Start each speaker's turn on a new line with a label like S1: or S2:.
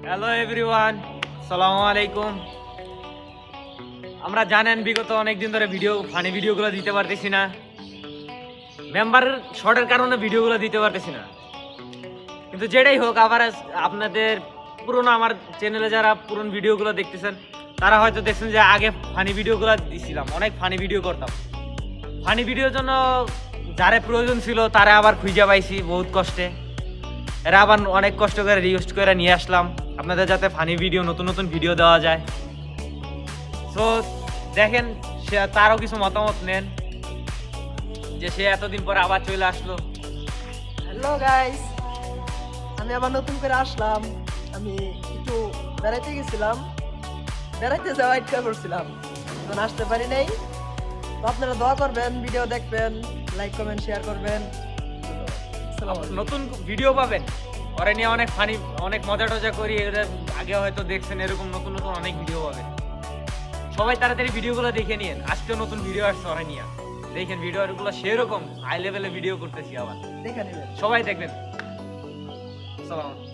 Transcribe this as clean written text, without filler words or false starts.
S1: Hello everyone, আসসালামু আলাইকুম। আমরা জানেন বিগত অনেকদিন ধরে ফানি ভিডিওগুলো দিতে পারতেছি না, মেম্বারের শর্টের কারণে ভিডিওগুলো দিতে পারতেছি না। কিন্তু যেটাই হোক, আবার আপনাদের পুরনো আমার চ্যানেলে যারা পুরনো ভিডিওগুলো দেখতেছেন তারা হয়তো দেখছেন যে আগে ফানি ভিডিওগুলো দিছিলাম, অনেক ফানি ভিডিও করতাম। ফানি ভিডিওর জন্য যারা প্রয়োজন ছিল তারা আবার খুঁজে পাইছি বহুত কষ্টে। এরা আবার অনেক কষ্ট করে রিকোয়েস্ট করে নিয়ে আসলাম আপনাদের, যাতে ফানি ভিডিও নতুন নতুন ভিডিও দেওয়া যায়। সো দেখেন, সে তারও কিছু মতামত নেন যে সে এতদিন পরে আবার চলে আসলো।
S2: হ্যালো গাইস, আমি আবার নতুন করে আসলাম। আমি একটু বেড়াইতে গেছিলাম, বেড়াইতে যাওয়া ইচ্ছা করছিলাম, এখন আসতে পারি নাই। তো আপনারা দোয়া করবেন, ভিডিও দেখবেন, লাইক কমেন্ট শেয়ার করবেন। আসসালামু আলাইকুম।
S1: নতুন ভিডিও পাবেন, ওরা নিয়ে অনেক ফানি, অনেক মজা টজা করি। এদের আগে হয়তো দেখছেন, এরকম নতুন নতুন অনেক ভিডিও পাবেন। সবাই তাড়াতাড়ি ভিডিওগুলো দেখে নিন। আজকেও নতুন ভিডিও আসছে ওরা নিয়ে, দেখেন ভিডিওগুলো সেরকম হাই লেভেলে ভিডিও করতেছি আবার,
S2: দেখে নেবেন।
S1: সবাই দেখবেন। আসসালামু আলাইকুম।